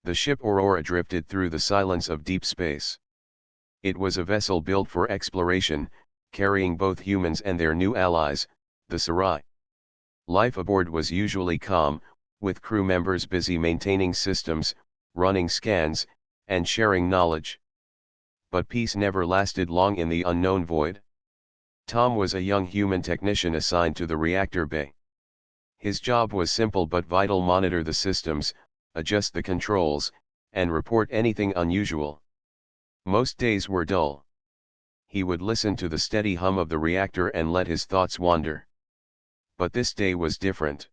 The ship Aurora drifted through the silence of deep space. It was a vessel built for exploration, carrying both humans and their new allies, the Scifi. Life aboard was usually calm, with crew members busy maintaining systems, running scans, and sharing knowledge. But peace never lasted long in the unknown void. Tom was a young human technician assigned to the reactor bay. His job was simple but vital: monitor the systems, adjust the controls, and report anything unusual. Most days were dull. He would listen to the steady hum of the reactor and let his thoughts wander. But this day was different.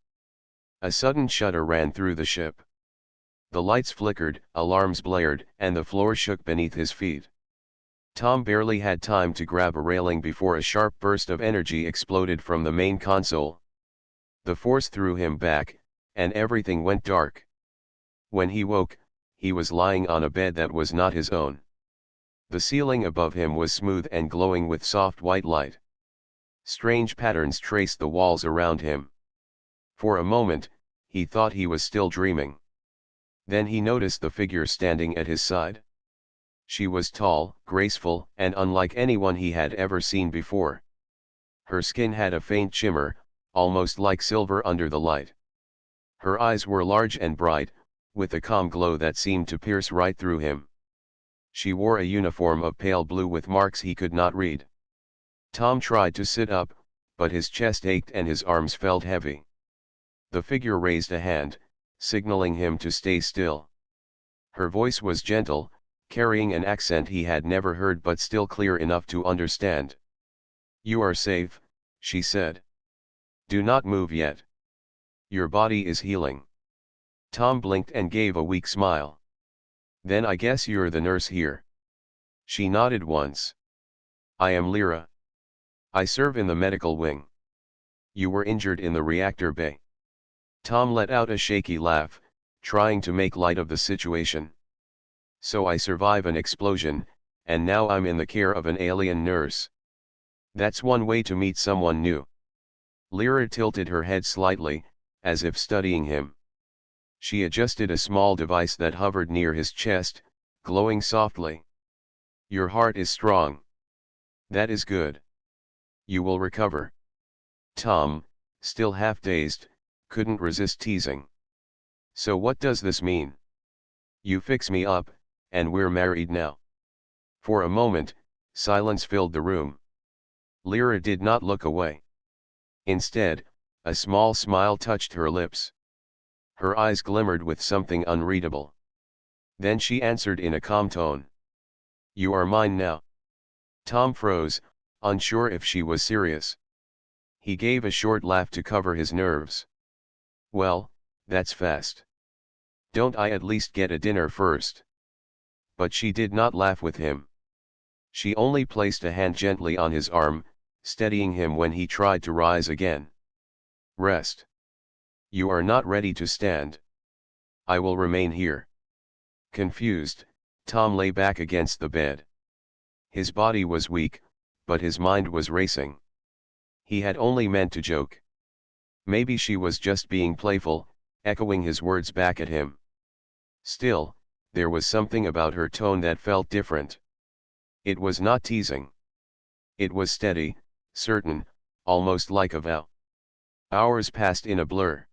A sudden shudder ran through the ship. The lights flickered, alarms blared, and the floor shook beneath his feet. Tom barely had time to grab a railing before a sharp burst of energy exploded from the main console. The force threw him back, and everything went dark. When he woke, he was lying on a bed that was not his own. The ceiling above him was smooth and glowing with soft white light. Strange patterns traced the walls around him. For a moment, he thought he was still dreaming. Then he noticed the figure standing at his side. She was tall, graceful, and unlike anyone he had ever seen before. Her skin had a faint shimmer, almost like silver under the light. Her eyes were large and bright, with a calm glow that seemed to pierce right through him. She wore a uniform of pale blue with marks he could not read. Tom tried to sit up, but his chest ached and his arms felt heavy. The figure raised a hand, signaling him to stay still. Her voice was gentle, carrying an accent he had never heard but still clear enough to understand. "You are safe," she said. "Do not move yet. Your body is healing." Tom blinked and gave a weak smile. "Then I guess you're the nurse here." She nodded once. "I am Lyra. I serve in the medical wing. You were injured in the reactor bay." Tom let out a shaky laugh, trying to make light of the situation. "So I survive an explosion, and now I'm in the care of an alien nurse. That's one way to meet someone new." Lyra tilted her head slightly, as if studying him. She adjusted a small device that hovered near his chest, glowing softly. "Your heart is strong. That is good. You will recover." Tom, still half dazed, couldn't resist teasing. "So what does this mean?" "You fix me up, and we're married now." For a moment, silence filled the room. Lyra did not look away. Instead, a small smile touched her lips. Her eyes glimmered with something unreadable. Then she answered in a calm tone. "You are mine now." Tom froze, unsure if she was serious. He gave a short laugh to cover his nerves. "Well, that's fast. Don't I at least get a dinner first?" But she did not laugh with him. She only placed a hand gently on his arm, steadying him when he tried to rise again. "Rest. You are not ready to stand. I will remain here." Confused, Tom lay back against the bed. His body was weak, but his mind was racing. He had only meant to joke. Maybe she was just being playful, echoing his words back at him. Still, there was something about her tone that felt different. It was not teasing. It was steady, certain, almost like a vow. Hours passed in a blur.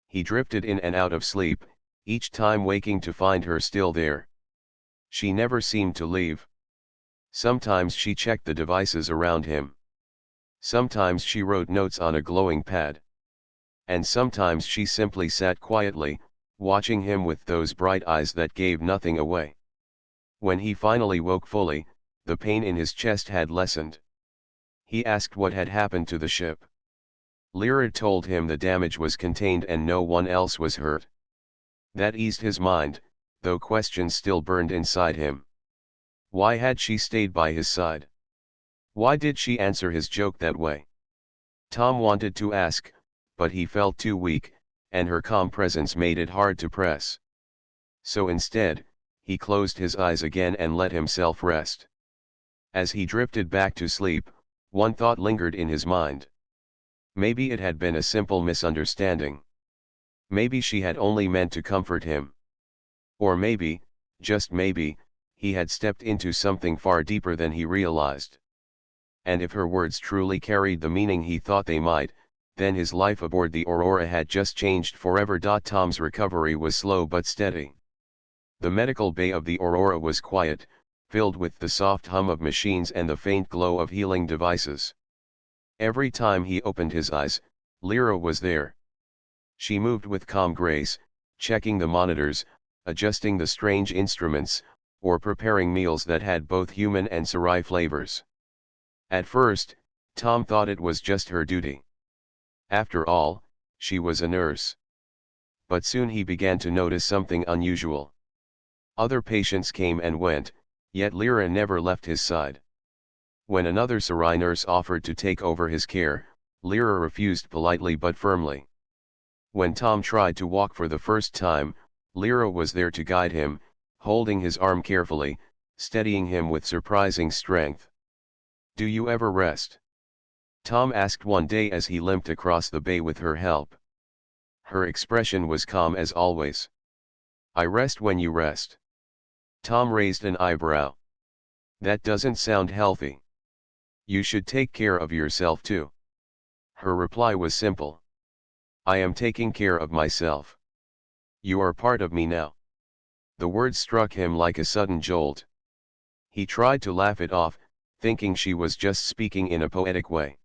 He drifted in and out of sleep, each time waking to find her still there. She never seemed to leave. Sometimes she checked the devices around him. Sometimes she wrote notes on a glowing pad. And sometimes she simply sat quietly, watching him with those bright eyes that gave nothing away. When he finally woke fully, the pain in his chest had lessened. He asked what had happened to the ship. Lyra told him the damage was contained and no one else was hurt. That eased his mind, though questions still burned inside him. Why had she stayed by his side? Why did she answer his joke that way? Tom wanted to ask, but he felt too weak, and her calm presence made it hard to press. So instead, he closed his eyes again and let himself rest. As he drifted back to sleep, one thought lingered in his mind. Maybe it had been a simple misunderstanding. Maybe she had only meant to comfort him. Or maybe, just maybe, he had stepped into something far deeper than he realized. And if her words truly carried the meaning he thought they might, then his life aboard the Aurora had just changed forever. Tom's recovery was slow but steady. The medical bay of the Aurora was quiet, filled with the soft hum of machines and the faint glow of healing devices. Every time he opened his eyes, Lyra was there. She moved with calm grace, checking the monitors, adjusting the strange instruments, or preparing meals that had both human and Sci-Fi flavors. At first, Tom thought it was just her duty. After all, she was a nurse. But soon he began to notice something unusual. Other patients came and went, yet Lyra never left his side. When another Sci-Fi nurse offered to take over his care, Lyra refused politely but firmly. When Tom tried to walk for the first time, Lyra was there to guide him, holding his arm carefully, steadying him with surprising strength. "Do you ever rest?" Tom asked one day as he limped across the bay with her help. Her expression was calm as always. "I rest when you rest." Tom raised an eyebrow. "That doesn't sound healthy. You should take care of yourself too." Her reply was simple. "I am taking care of myself. You are part of me now." The words struck him like a sudden jolt. He tried to laugh it off, thinking she was just speaking in a poetic way.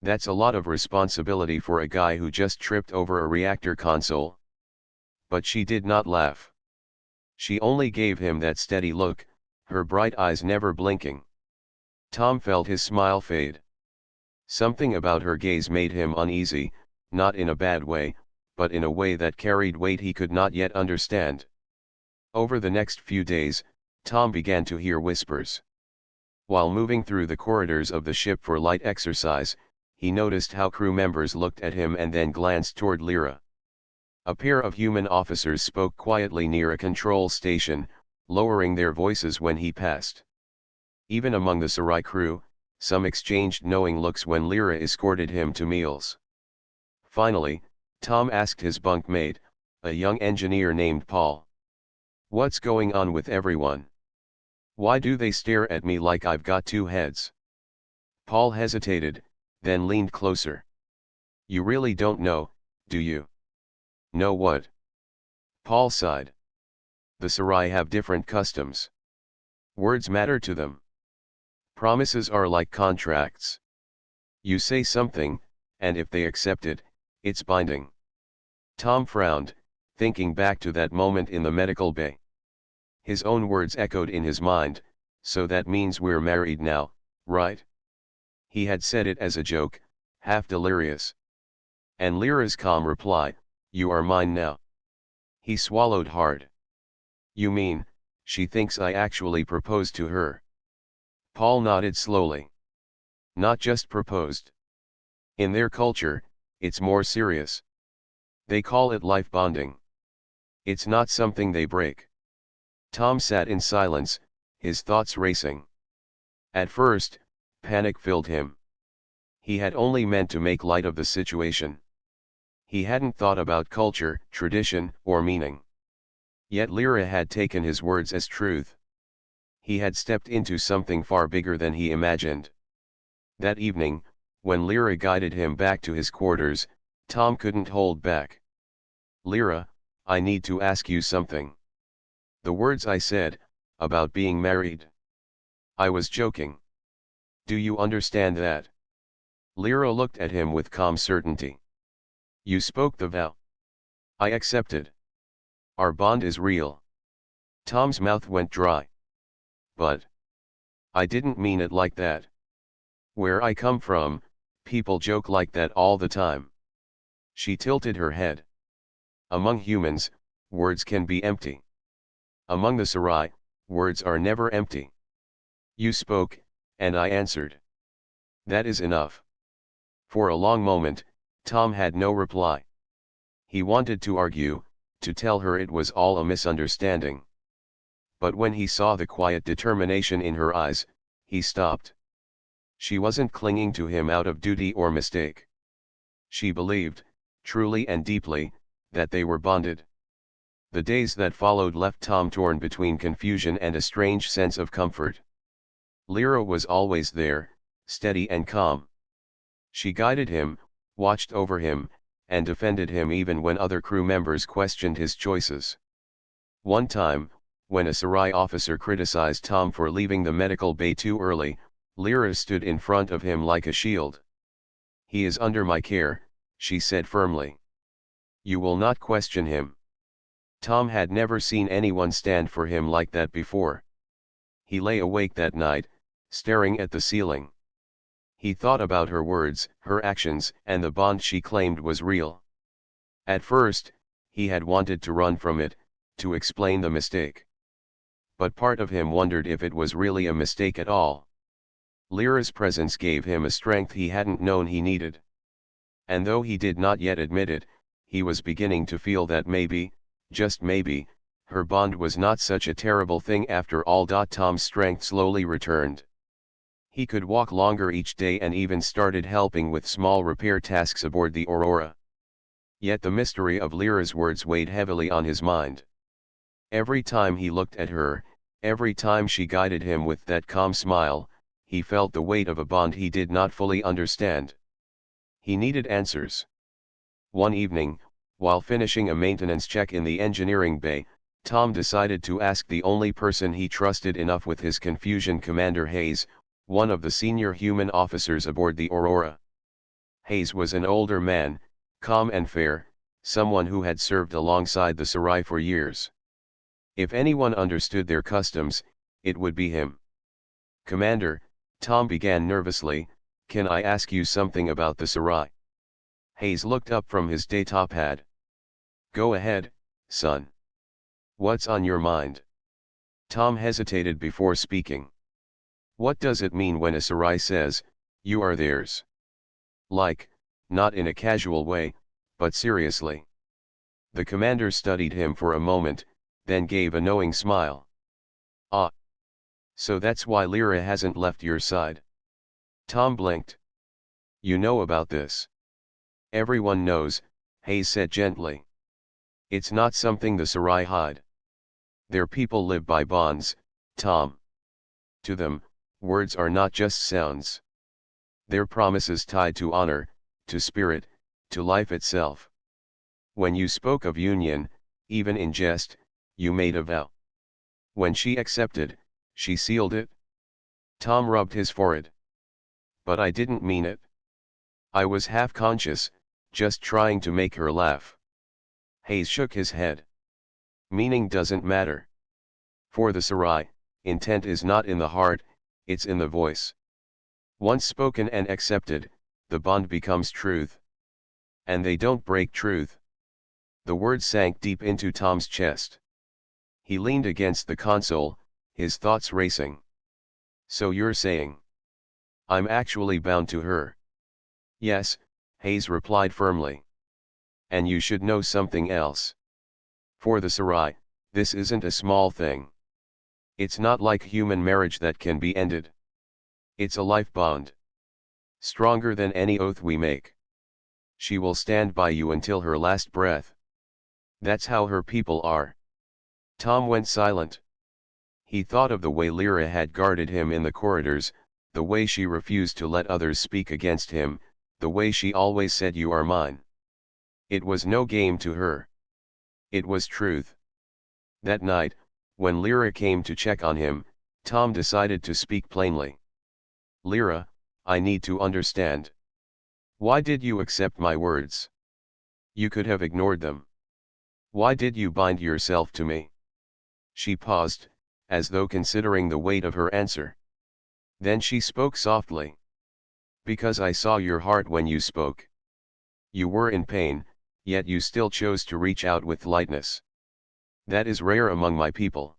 That's a lot of responsibility for a guy who just tripped over a reactor console. But she did not laugh. She only gave him that steady look, her bright eyes never blinking. Tom felt his smile fade. Something about her gaze made him uneasy, not in a bad way, but in a way that carried weight he could not yet understand. Over the next few days, Tom began to hear whispers. While moving through the corridors of the ship for light exercise, he noticed how crew members looked at him and then glanced toward Lyra. A pair of human officers spoke quietly near a control station, lowering their voices when he passed. Even among the Sci-Fi crew, some exchanged knowing looks when Lyra escorted him to meals. Finally, Tom asked his bunkmate, a young engineer named Paul. "What's going on with everyone? Why do they stare at me like I've got two heads?" Paul hesitated, then leaned closer. "You really don't know, do you?" "Know what?" Paul sighed. "The Sci-Fi have different customs. Words matter to them. Promises are like contracts. You say something, and if they accept it, it's binding." Tom frowned, thinking back to that moment in the medical bay. His own words echoed in his mind, "So that means we're married now, right?" He had said it as a joke, half delirious. And Lyra's calm reply, "You are mine now." He swallowed hard. "You mean, she thinks I actually proposed to her?" Paul nodded slowly. "Not just proposed. In their culture, it's more serious. They call it life bonding. It's not something they break." Tom sat in silence, his thoughts racing. At first, panic filled him. He had only meant to make light of the situation. He hadn't thought about culture, tradition, or meaning. Yet Lyra had taken his words as truth. He had stepped into something far bigger than he imagined. That evening, when Lyra guided him back to his quarters, Tom couldn't hold back. "Lyra, I need to ask you something. The words I said, about being married. I was joking. Do you understand that?" Lyra looked at him with calm certainty. "You spoke the vow. I accepted. Our bond is real." Tom's mouth went dry. "But I didn't mean it like that. Where I come from, people joke like that all the time." She tilted her head. "Among humans, words can be empty. Among the Sci-Fi, words are never empty. You spoke, and I answered. That is enough." For a long moment, Tom had no reply. He wanted to argue, to tell her it was all a misunderstanding. But when he saw the quiet determination in her eyes, he stopped. She wasn't clinging to him out of duty or mistake. She believed, truly and deeply, that they were bonded. The days that followed left Tom torn between confusion and a strange sense of comfort. Lyra was always there, steady and calm. She guided him, watched over him, and defended him even when other crew members questioned his choices. One time, when a Sci-Fi officer criticized Tom for leaving the medical bay too early, Lyra stood in front of him like a shield. "He is under my care," she said firmly. "You will not question him." Tom had never seen anyone stand for him like that before. He lay awake that night, staring at the ceiling. He thought about her words, her actions, and the bond she claimed was real. At first, he had wanted to run from it, to explain the mistake. But part of him wondered if it was really a mistake at all. Lyra's presence gave him a strength he hadn't known he needed. And though he did not yet admit it, he was beginning to feel that maybe, just maybe, her bond was not such a terrible thing after all. Tom's strength slowly returned. He could walk longer each day and even started helping with small repair tasks aboard the Aurora. Yet the mystery of Lyra's words weighed heavily on his mind. Every time he looked at her, every time she guided him with that calm smile, he felt the weight of a bond he did not fully understand. He needed answers. One evening, while finishing a maintenance check in the engineering bay, Tom decided to ask the only person he trusted enough with his confusion, Commander Hayes, one of the senior human officers aboard the Aurora. Hayes was an older man, calm and fair, someone who had served alongside the Sci-Fi for years. If anyone understood their customs, it would be him. "Commander," Tom began nervously, "can I ask you something about the Sci-Fi?" Hayes looked up from his data pad. "Go ahead, son. What's on your mind?" Tom hesitated before speaking. "What does it mean when a Sci-Fi says, 'You are theirs'? Like, not in a casual way, but seriously." The commander studied him for a moment, then gave a knowing smile. "Ah. So that's why Lyra hasn't left your side." Tom blinked. "You know about this?" "Everyone knows," Hayes said gently. "It's not something the Sci-Fi hide. Their people live by bonds, Tom. To them, words are not just sounds. They're promises tied to honor, to spirit, to life itself. When you spoke of union, even in jest, you made a vow. When she accepted, she sealed it." Tom rubbed his forehead. "But I didn't mean it. I was half conscious, just trying to make her laugh." Hayes shook his head. "Meaning doesn't matter. For the Sci-Fi, intent is not in the heart, it's in the voice. Once spoken and accepted, the bond becomes truth. And they don't break truth." The words sank deep into Tom's chest. He leaned against the console, his thoughts racing. "So you're saying I'm actually bound to her?" "Yes," Hayes replied firmly. "And you should know something else. For the Sci-Fi, this isn't a small thing. It's not like human marriage that can be ended. It's a life bond. Stronger than any oath we make. She will stand by you until her last breath. That's how her people are." Tom went silent. He thought of the way Lyra had guarded him in the corridors, the way she refused to let others speak against him, the way she always said, "You are mine." It was no game to her. It was truth. That night, when Lyra came to check on him, Tom decided to speak plainly. "Lyra, I need to understand. Why did you accept my words? You could have ignored them. Why did you bind yourself to me?" She paused, as though considering the weight of her answer. Then she spoke softly. "Because I saw your heart when you spoke. You were in pain, yet you still chose to reach out with lightness. That is rare among my people.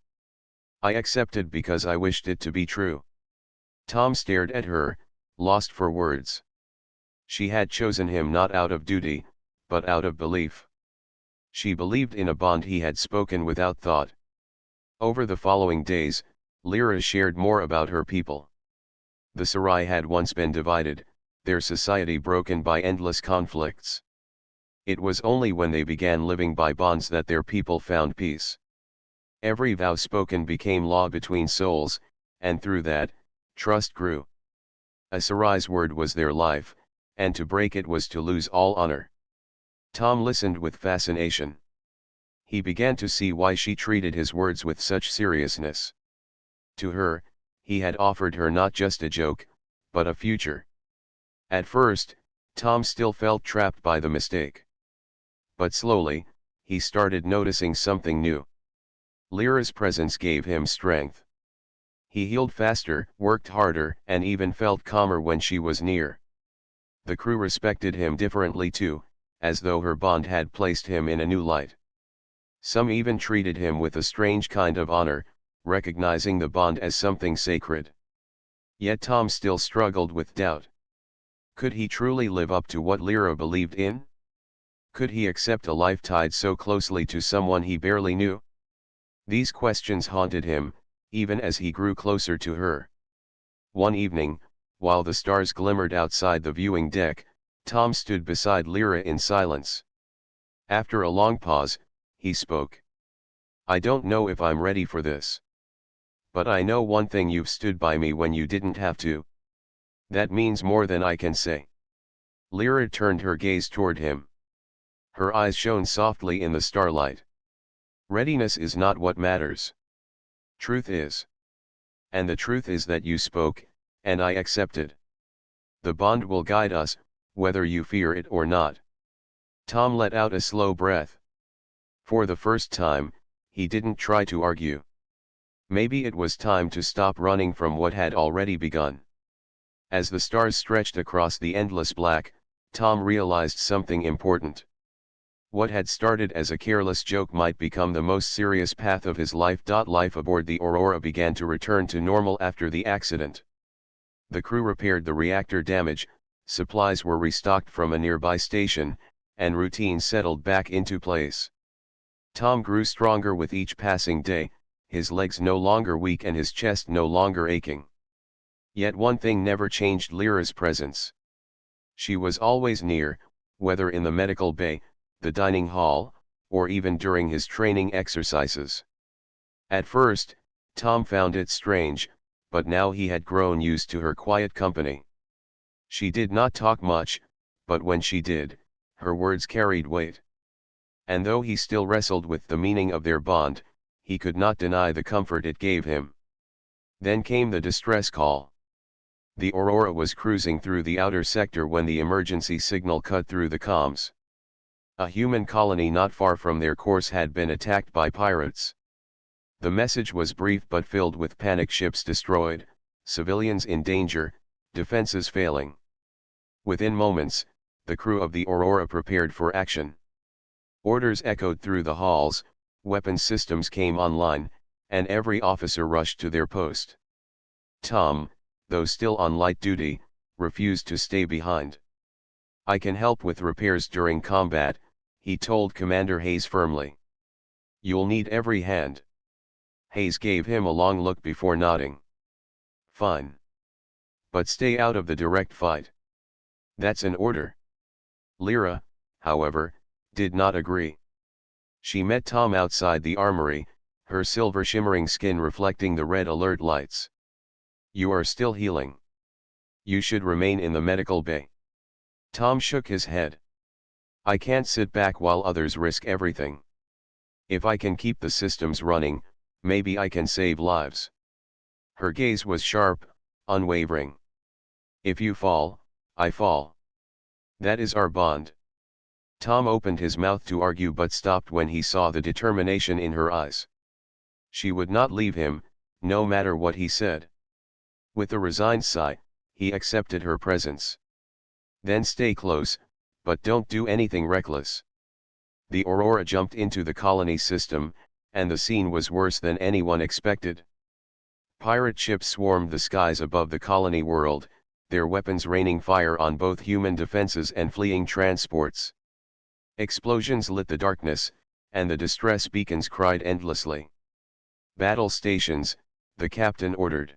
I accepted because I wished it to be true." Tom stared at her, lost for words. She had chosen him not out of duty, but out of belief. She believed in a bond he had spoken without thought. Over the following days, Lyra shared more about her people. The Sci-Fi had once been divided, their society broken by endless conflicts. It was only when they began living by bonds that their people found peace. Every vow spoken became law between souls, and through that, trust grew. A Sarai's word was their life, and to break it was to lose all honor. Tom listened with fascination. He began to see why she treated his words with such seriousness. To her, he had offered her not just a joke, but a future. At first, Tom still felt trapped by the mistake. But slowly, he started noticing something new. Lyra's presence gave him strength. He healed faster, worked harder, and even felt calmer when she was near. The crew respected him differently too, as though her bond had placed him in a new light. Some even treated him with a strange kind of honor, recognizing the bond as something sacred. Yet Tom still struggled with doubt. Could he truly live up to what Lyra believed in? Could he accept a life tied so closely to someone he barely knew? These questions haunted him, even as he grew closer to her. One evening, while the stars glimmered outside the viewing deck, Tom stood beside Lyra in silence. After a long pause, he spoke. "I don't know if I'm ready for this. But I know one thing: you've stood by me when you didn't have to. That means more than I can say." Lyra turned her gaze toward him. Her eyes shone softly in the starlight. "Readiness is not what matters. Truth is. And the truth is that you spoke, and I accepted. The bond will guide us, whether you fear it or not." Tom let out a slow breath. For the first time, he didn't try to argue. Maybe it was time to stop running from what had already begun. As the stars stretched across the endless black, Tom realized something important. What had started as a careless joke might become the most serious path of his life. Life aboard the Aurora began to return to normal after the accident. The crew repaired the reactor damage, supplies were restocked from a nearby station, and routine settled back into place. Tom grew stronger with each passing day, his legs no longer weak and his chest no longer aching. Yet one thing never changed: Lyra's presence. She was always near, whether in the medical bay, the dining hall, or even during his training exercises. At first, Tom found it strange, but now he had grown used to her quiet company. She did not talk much, but when she did, her words carried weight. And though he still wrestled with the meaning of their bond, he could not deny the comfort it gave him. Then came the distress call. The Aurora was cruising through the outer sector when the emergency signal cut through the comms. A human colony not far from their course had been attacked by pirates. The message was brief but filled with panic: ships destroyed, civilians in danger, defenses failing. Within moments, the crew of the Aurora prepared for action. Orders echoed through the halls, weapons systems came online, and every officer rushed to their post. Tom, though still on light duty, refused to stay behind. "I can help with repairs during combat," he told Commander Hayes firmly. "You'll need every hand." Hayes gave him a long look before nodding. "Fine. But stay out of the direct fight." "That's an order." Lyra, however, did not agree. She met Tom outside the armory, her silver shimmering skin reflecting the red alert lights. "You are still healing. You should remain in the medical bay." Tom shook his head. "I can't sit back while others risk everything. If I can keep the systems running, maybe I can save lives." Her gaze was sharp, unwavering. "If you fall, I fall. That is our bond." Tom opened his mouth to argue but stopped when he saw the determination in her eyes. She would not leave him, no matter what he said. With a resigned sigh, he accepted her presence. "Then stay close, but don't do anything reckless." The Aurora jumped into the colony system, and the scene was worse than anyone expected. Pirate ships swarmed the skies above the colony world, their weapons raining fire on both human defenses and fleeing transports. Explosions lit the darkness, and the distress beacons cried endlessly. "Battle stations," the captain ordered.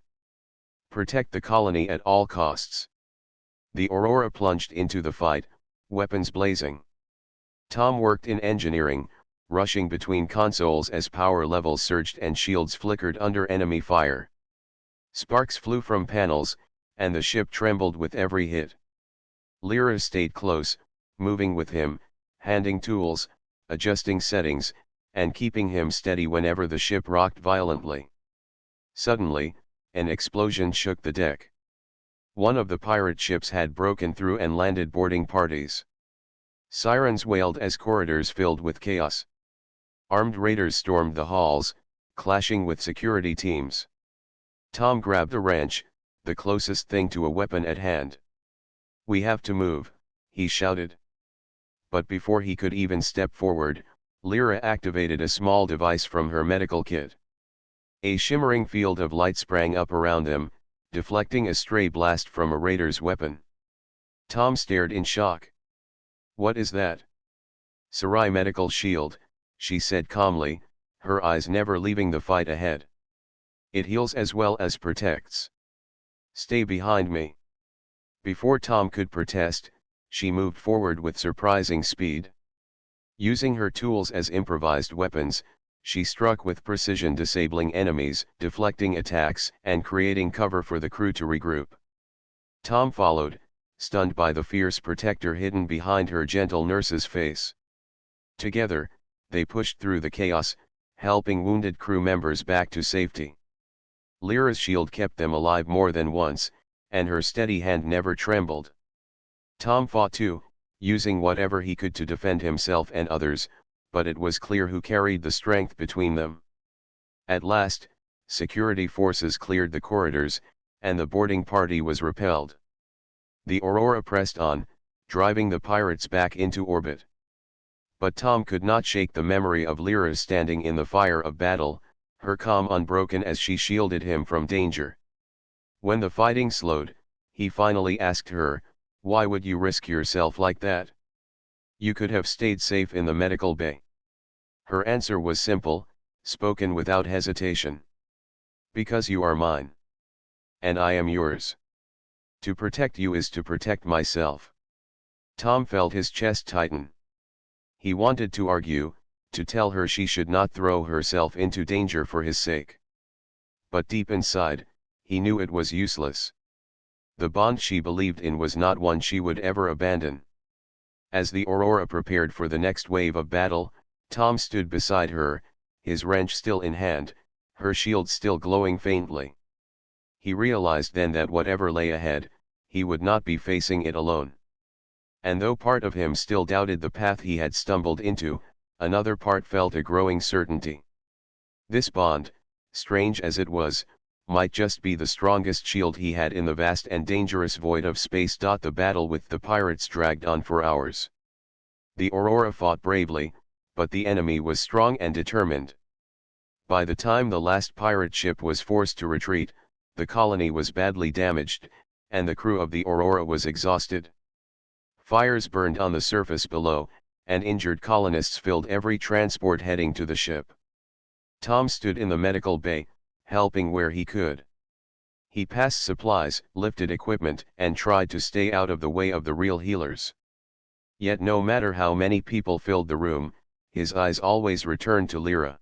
"Protect the colony at all costs." The Aurora plunged into the fight, weapons blazing. Tom worked in engineering, rushing between consoles as power levels surged and shields flickered under enemy fire. Sparks flew from panels, and the ship trembled with every hit. Lyra stayed close, moving with him, handing tools, adjusting settings, and keeping him steady whenever the ship rocked violently. Suddenly, an explosion shook the deck. One of the pirate ships had broken through and landed boarding parties. Sirens wailed as corridors filled with chaos. Armed raiders stormed the halls, clashing with security teams. Tom grabbed a wrench, the closest thing to a weapon at hand. "We have to move," he shouted. But before he could even step forward, Lyra activated a small device from her medical kit. A shimmering field of light sprang up around them, deflecting a stray blast from a raider's weapon. Tom stared in shock. "What is that?" "Sci-Fi medical shield," she said calmly, her eyes never leaving the fight ahead. "It heals as well as protects. Stay behind me." Before Tom could protest, she moved forward with surprising speed. Using her tools as improvised weapons, she struck with precision, disabling enemies, deflecting attacks, and creating cover for the crew to regroup. Tom followed, stunned by the fierce protector hidden behind her gentle nurse's face. Together, they pushed through the chaos, helping wounded crew members back to safety. Lyra's shield kept them alive more than once, and her steady hand never trembled. Tom fought too, using whatever he could to defend himself and others, but it was clear who carried the strength between them. At last, security forces cleared the corridors, and the boarding party was repelled. The Aurora pressed on, driving the pirates back into orbit. But Tom could not shake the memory of Lyra standing in the fire of battle, her calm unbroken as she shielded him from danger. When the fighting slowed, he finally asked her, "Why would you risk yourself like that? You could have stayed safe in the medical bay." Her answer was simple, spoken without hesitation. "Because you are mine. And I am yours. To protect you is to protect myself." Tom felt his chest tighten. He wanted to argue, to tell her she should not throw herself into danger for his sake. But deep inside, he knew it was useless. The bond she believed in was not one she would ever abandon. As the Aurora prepared for the next wave of battle, Tom stood beside her, his wrench still in hand, her shield still glowing faintly. He realized then that whatever lay ahead, he would not be facing it alone. And though part of him still doubted the path he had stumbled into, another part felt a growing certainty. This bond, strange as it was, might just be the strongest shield he had in the vast and dangerous void of space. The battle with the pirates dragged on for hours. The Aurora fought bravely, but the enemy was strong and determined. By the time the last pirate ship was forced to retreat, the colony was badly damaged, and the crew of the Aurora was exhausted. Fires burned on the surface below, and injured colonists filled every transport heading to the ship. Tom stood in the medical bay, helping where he could. He passed supplies, lifted equipment, and tried to stay out of the way of the real healers. Yet no matter how many people filled the room, his eyes always returned to Lyra.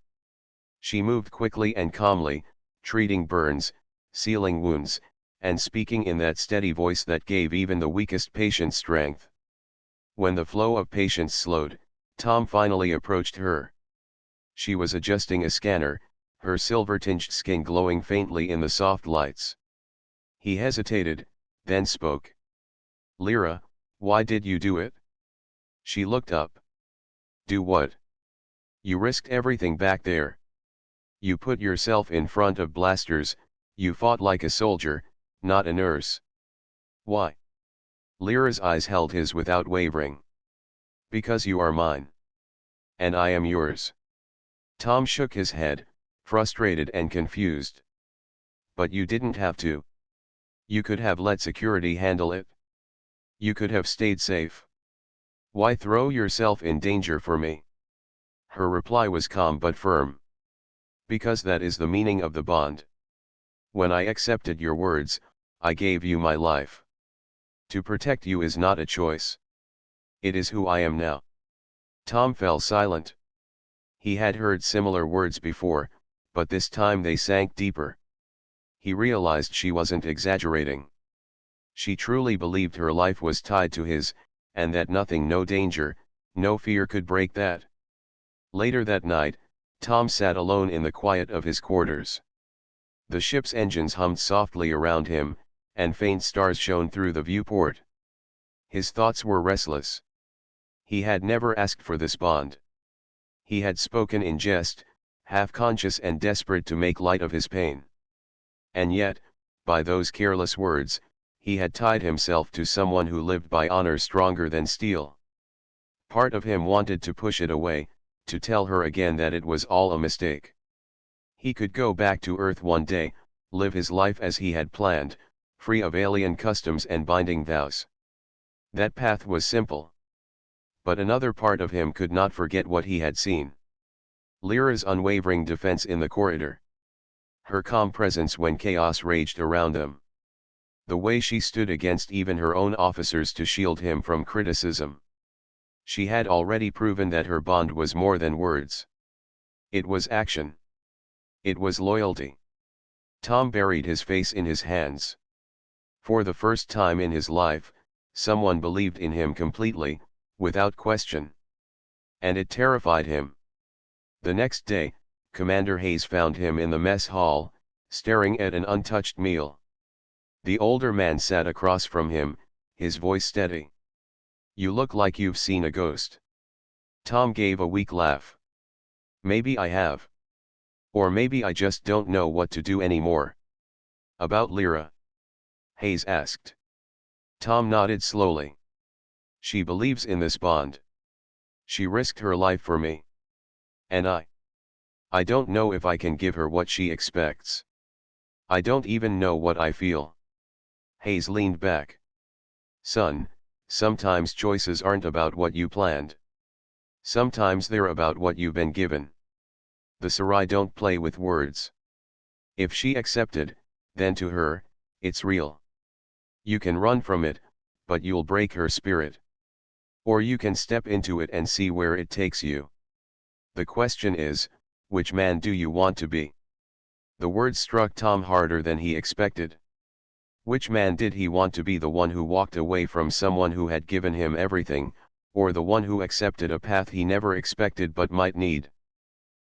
She moved quickly and calmly, treating burns, sealing wounds, and speaking in that steady voice that gave even the weakest patient strength. When the flow of patients slowed, Tom finally approached her. She was adjusting a scanner, her silver-tinged skin glowing faintly in the soft lights. He hesitated, then spoke. "Lyra, why did you do it?" She looked up. "Do what?" "You risked everything back there. You put yourself in front of blasters, you fought like a soldier, not a nurse." "Why?" Lyra's eyes held his without wavering. "Because you are mine. And I am yours." Tom shook his head, frustrated and confused. "But you didn't have to. You could have let security handle it. You could have stayed safe. Why throw yourself in danger for me?" Her reply was calm but firm. "Because that is the meaning of the bond. When I accepted your words, I gave you my life. To protect you is not a choice. It is who I am now." Tom fell silent. He had heard similar words before, but this time they sank deeper. He realized she wasn't exaggerating. She truly believed her life was tied to his, and that nothing, no danger, no fear could break that. Later that night, Tom sat alone in the quiet of his quarters. The ship's engines hummed softly around him, and faint stars shone through the viewport. His thoughts were restless. He had never asked for this bond. He had spoken in jest, half-conscious and desperate to make light of his pain. And yet, by those careless words, he had tied himself to someone who lived by honor stronger than steel. Part of him wanted to push it away, to tell her again that it was all a mistake. He could go back to Earth one day, live his life as he had planned, free of alien customs and binding vows. That path was simple. But another part of him could not forget what he had seen. Lyra's unwavering defense in the corridor. Her calm presence when chaos raged around them. The way she stood against even her own officers to shield him from criticism. She had already proven that her bond was more than words. It was action. It was loyalty. Tom buried his face in his hands. For the first time in his life, someone believed in him completely, without question. And it terrified him. The next day, Commander Hayes found him in the mess hall, staring at an untouched meal. The older man sat across from him, his voice steady. "You look like you've seen a ghost." Tom gave a weak laugh. "Maybe I have. Or maybe I just don't know what to do anymore." "About Lyra?" Hayes asked. Tom nodded slowly. "She believes in this bond. She risked her life for me. And I don't know if I can give her what she expects. I don't even know what I feel." Hayes leaned back. "Son, sometimes choices aren't about what you planned. Sometimes they're about what you've been given. The Sarai don't play with words. If she accepted, then to her, it's real. You can run from it, but you'll break her spirit. Or you can step into it and see where it takes you. The question is, which man do you want to be?" The words struck Tom harder than he expected. Which man did he want to be, the one who walked away from someone who had given him everything, or the one who accepted a path he never expected but might need?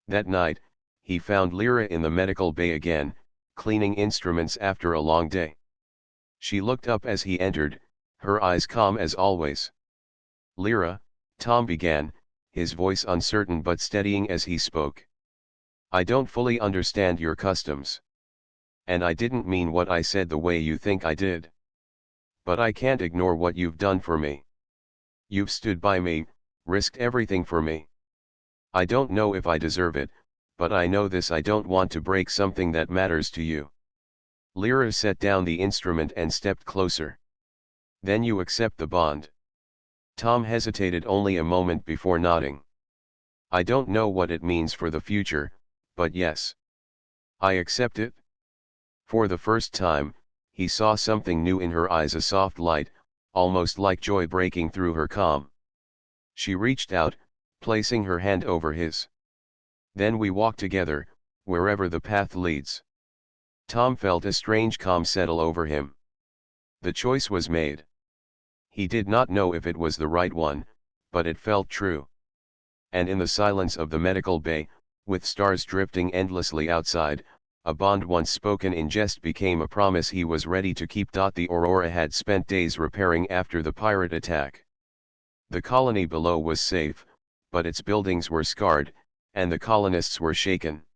That night, he found Lyra in the medical bay again, cleaning instruments after a long day. She looked up as he entered, her eyes calm as always. "Lyra," Tom began, his voice uncertain but steadying as he spoke. "I don't fully understand your customs. And I didn't mean what I said the way you think I did. But I can't ignore what you've done for me. You've stood by me, risked everything for me. I don't know if I deserve it, but I know this: I don't want to break something that matters to you." Lyra set down the instrument and stepped closer. "Then you accept the bond?" Tom hesitated only a moment before nodding. "I don't know what it means for the future, but yes. I accept it." For the first time, he saw something new in her eyes, a soft light, almost like joy breaking through her calm. She reached out, placing her hand over his. "Then we walk together, wherever the path leads." Tom felt a strange calm settle over him. The choice was made. He did not know if it was the right one, but it felt true. And in the silence of the medical bay, with stars drifting endlessly outside, a bond once spoken in jest became a promise he was ready to keep. The Aurora had spent days repairing after the pirate attack. The colony below was safe, but its buildings were scarred, and the colonists were shaken.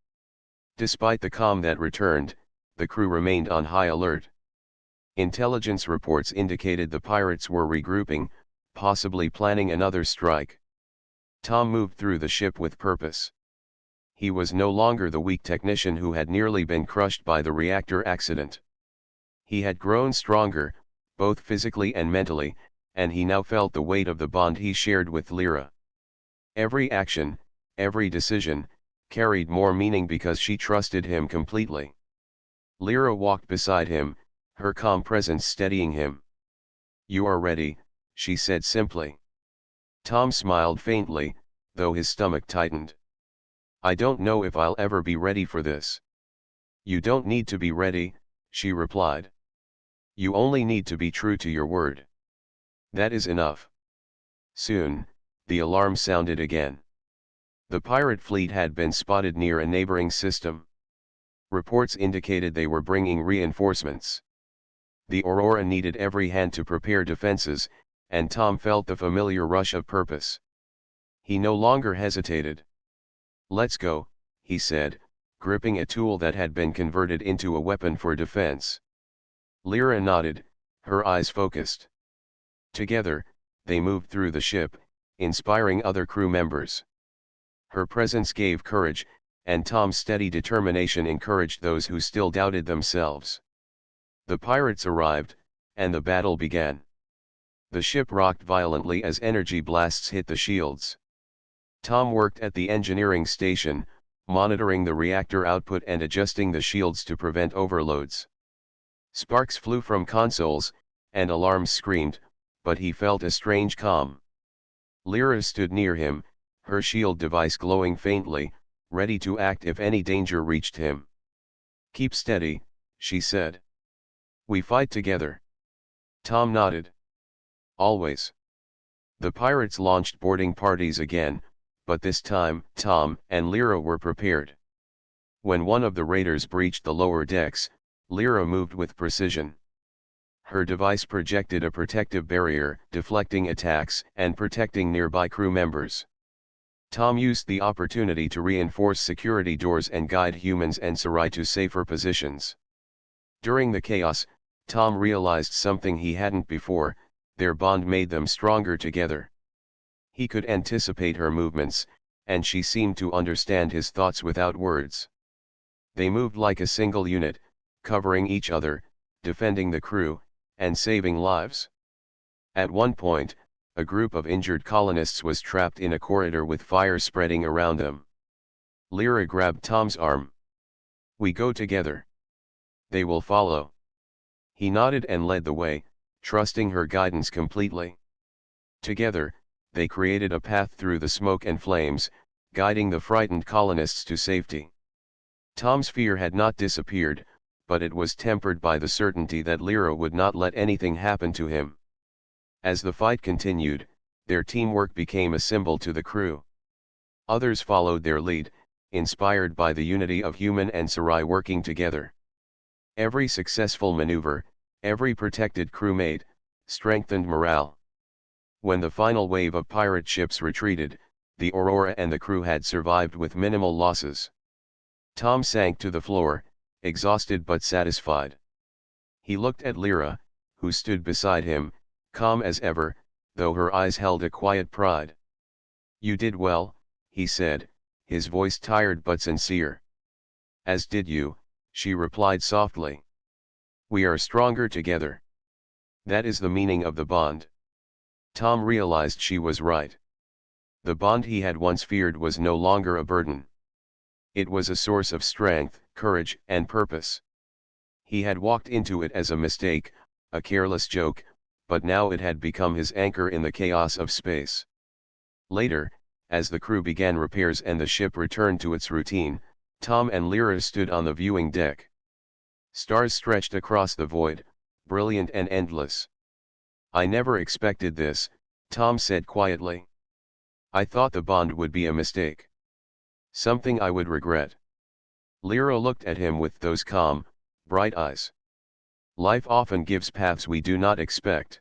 Despite the calm that returned, the crew remained on high alert. Intelligence reports indicated the pirates were regrouping, possibly planning another strike. Tom moved through the ship with purpose. He was no longer the weak technician who had nearly been crushed by the reactor accident. He had grown stronger, both physically and mentally, and he now felt the weight of the bond he shared with Lyra. Every action, every decision, carried more meaning because she trusted him completely. Lyra walked beside him, her calm presence steadying him. "You are ready," she said simply. Tom smiled faintly, though his stomach tightened. "I don't know if I'll ever be ready for this." "You don't need to be ready," she replied. "You only need to be true to your word. That is enough." Soon, the alarm sounded again. The pirate fleet had been spotted near a neighboring system. Reports indicated they were bringing reinforcements. The Aurora needed every hand to prepare defenses, and Tom felt the familiar rush of purpose. He no longer hesitated. "Let's go," he said, gripping a tool that had been converted into a weapon for defense. Lyra nodded, her eyes focused. Together, they moved through the ship, inspiring other crew members. Her presence gave courage, and Tom's steady determination encouraged those who still doubted themselves. The pirates arrived, and the battle began. The ship rocked violently as energy blasts hit the shields. Tom worked at the engineering station, monitoring the reactor output and adjusting the shields to prevent overloads. Sparks flew from consoles, and alarms screamed, but he felt a strange calm. Lyra stood near him, her shield device glowing faintly, ready to act if any danger reached him. "Keep steady," she said. "We fight together." Tom nodded. "Always." The pirates launched boarding parties again, but this time, Tom and Lyra were prepared. When one of the raiders breached the lower decks, Lyra moved with precision. Her device projected a protective barrier, deflecting attacks and protecting nearby crew members. Tom used the opportunity to reinforce security doors and guide humans and Sci-Fi to safer positions. During the chaos, Tom realized something he hadn't before: their bond made them stronger together. He could anticipate her movements, and she seemed to understand his thoughts without words. They moved like a single unit, covering each other, defending the crew, and saving lives. At one point, a group of injured colonists was trapped in a corridor with fire spreading around them. Lyra grabbed Tom's arm. "We go together. They will follow." He nodded and led the way, trusting her guidance completely. Together, they created a path through the smoke and flames, guiding the frightened colonists to safety. Tom's fear had not disappeared, but it was tempered by the certainty that Lyra would not let anything happen to him. As the fight continued, their teamwork became a symbol to the crew. Others followed their lead, inspired by the unity of human and Sci-Fi working together. Every successful maneuver, every protected crewmate, strengthened morale. When the final wave of pirate ships retreated, the Aurora and the crew had survived with minimal losses. Tom sank to the floor, exhausted but satisfied. He looked at Lyra, who stood beside him, calm as ever, though her eyes held a quiet pride. "You did well," he said, his voice tired but sincere. "As did you," she replied softly. "We are stronger together. That is the meaning of the bond." Tom realized she was right. The bond he had once feared was no longer a burden. It was a source of strength, courage, and purpose. He had walked into it as a mistake, a careless joke, but now it had become his anchor in the chaos of space. Later, as the crew began repairs and the ship returned to its routine, Tom and Lyra stood on the viewing deck. Stars stretched across the void, brilliant and endless. "I never expected this," Tom said quietly. "I thought the bond would be a mistake. Something I would regret." Lyra looked at him with those calm, bright eyes. "Life often gives paths we do not expect.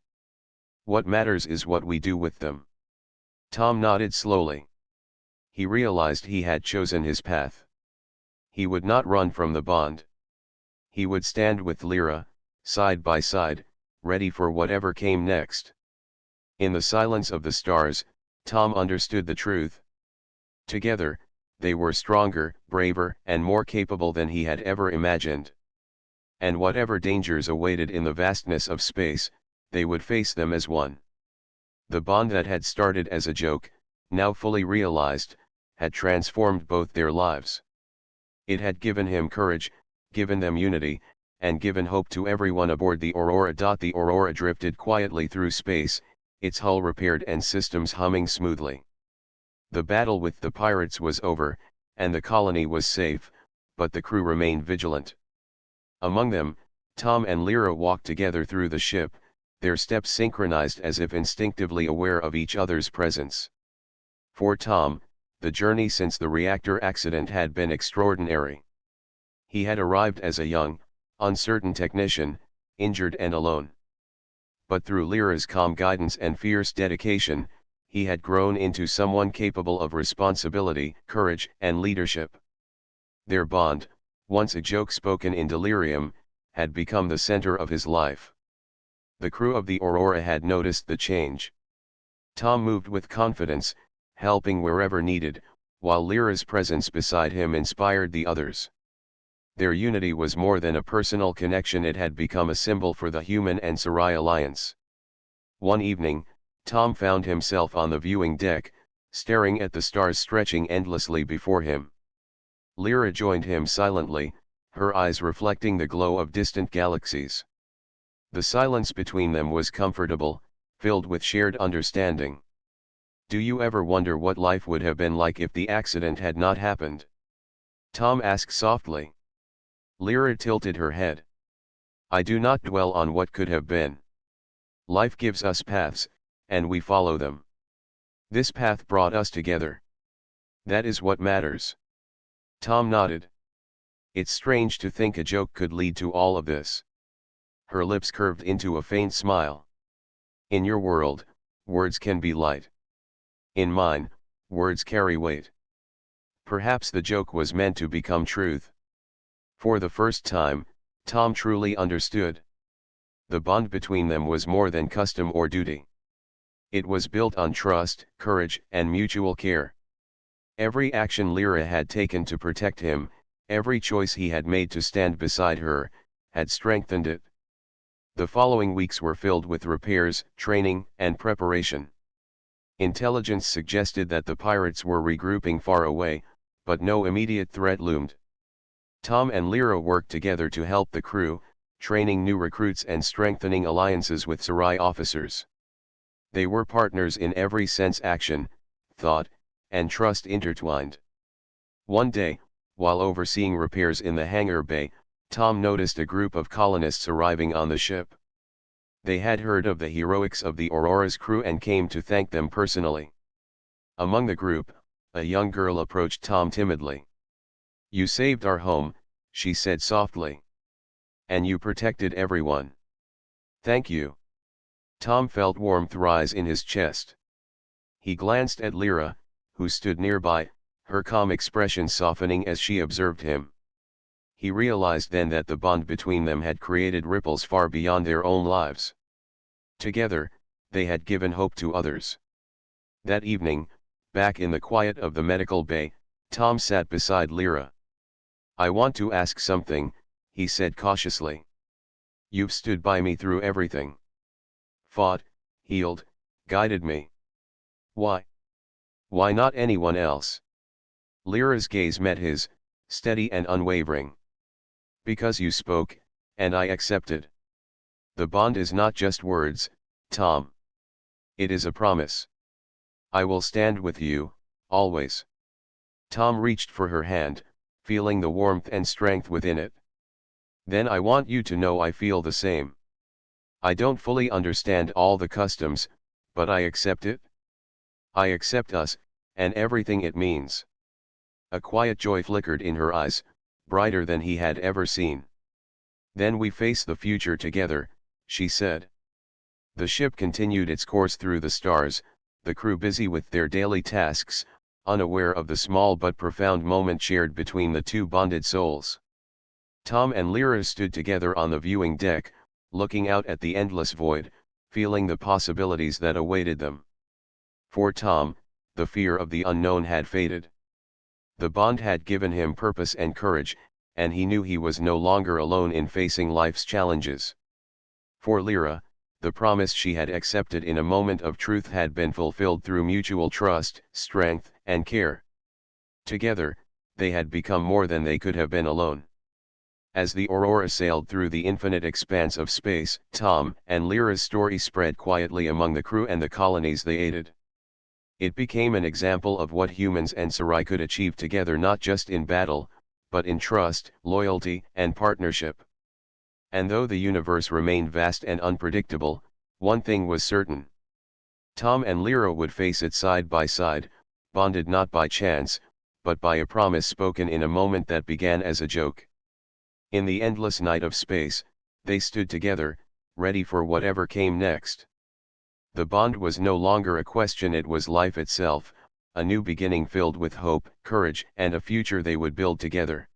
What matters is what we do with them." Tom nodded slowly. He realized he had chosen his path. He would not run from the bond. He would stand with Lyra, side by side, ready for whatever came next. In the silence of the stars, Tom understood the truth. Together, they were stronger, braver, and more capable than he had ever imagined. And whatever dangers awaited in the vastness of space, they would face them as one. The bond that had started as a joke, now fully realized, had transformed both their lives. It had given him courage, given them unity, and given hope to everyone aboard the Aurora. The Aurora drifted quietly through space, its hull repaired and systems humming smoothly. The battle with the pirates was over, and the colony was safe, but the crew remained vigilant. Among them, Tom and Lyra walked together through the ship, their steps synchronized as if instinctively aware of each other's presence. For Tom, the journey since the reactor accident had been extraordinary. He had arrived as a young, uncertain technician, injured and alone. But through Lyra's calm guidance and fierce dedication, he had grown into someone capable of responsibility, courage, and leadership. Their bond, once a joke spoken in delirium, had become the center of his life. The crew of the Aurora had noticed the change. Tom moved with confidence, helping wherever needed, while Lyra's presence beside him inspired the others. Their unity was more than a personal connection, it had become a symbol for the human and Sci-Fi alliance. One evening, Tom found himself on the viewing deck, staring at the stars stretching endlessly before him. Lyra joined him silently, her eyes reflecting the glow of distant galaxies. The silence between them was comfortable, filled with shared understanding. "Do you ever wonder what life would have been like if the accident had not happened?" Tom asked softly. Lyra tilted her head. "I do not dwell on what could have been. Life gives us paths, and we follow them. This path brought us together. That is what matters." Tom nodded. "It's strange to think a joke could lead to all of this." Her lips curved into a faint smile. "In your world, words can be light. In mine, words carry weight." Perhaps the joke was meant to become truth. For the first time, Tom truly understood. The bond between them was more than custom or duty. It was built on trust, courage, and mutual care. Every action Lyra had taken to protect him, every choice he had made to stand beside her, had strengthened it. The following weeks were filled with repairs, training, and preparation. Intelligence suggested that the pirates were regrouping far away, but no immediate threat loomed. Tom and Lyra worked together to help the crew, training new recruits and strengthening alliances with Sci-Fi officers. They were partners in every sense: action, thought, and trust intertwined. One day, while overseeing repairs in the hangar bay, Tom noticed a group of colonists arriving on the ship. They had heard of the heroics of the Aurora's crew and came to thank them personally. Among the group, a young girl approached Tom timidly. "You saved our home," she said softly. "And you protected everyone. Thank you." Tom felt warmth rise in his chest. He glanced at Lyra, who stood nearby, her calm expression softening as she observed him. He realized then that the bond between them had created ripples far beyond their own lives. Together, they had given hope to others. That evening, back in the quiet of the medical bay, Tom sat beside Lyra. "I want to ask something," he said cautiously. "You've stood by me through everything. Fought, healed, guided me. Why? Why not anyone else?" Lyra's gaze met his, steady and unwavering. "Because you spoke, and I accepted. The bond is not just words, Tom. It is a promise. I will stand with you, always." Tom reached for her hand, feeling the warmth and strength within it. "Then I want you to know I feel the same. I don't fully understand all the customs, but I accept it. I accept us, and everything it means." A quiet joy flickered in her eyes, brighter than he had ever seen. "Then we face the future together," she said. The ship continued its course through the stars, the crew busy with their daily tasks, unaware of the small but profound moment shared between the two bonded souls. Tom and Lyra stood together on the viewing deck, looking out at the endless void, feeling the possibilities that awaited them. For Tom, the fear of the unknown had faded. The bond had given him purpose and courage, and he knew he was no longer alone in facing life's challenges. For Lyra, the promise she had accepted in a moment of truth had been fulfilled through mutual trust, strength, and care. Together, they had become more than they could have been alone. As the Aurora sailed through the infinite expanse of space, Tom and Lyra's story spread quietly among the crew and the colonies they aided. It became an example of what humans and Sarai could achieve together, not just in battle, but in trust, loyalty, and partnership. And though the universe remained vast and unpredictable, one thing was certain. Tom and Lyra would face it side by side, bonded not by chance, but by a promise spoken in a moment that began as a joke. In the endless night of space, they stood together, ready for whatever came next. The bond was no longer a question, it was life itself, a new beginning filled with hope, courage, and a future they would build together.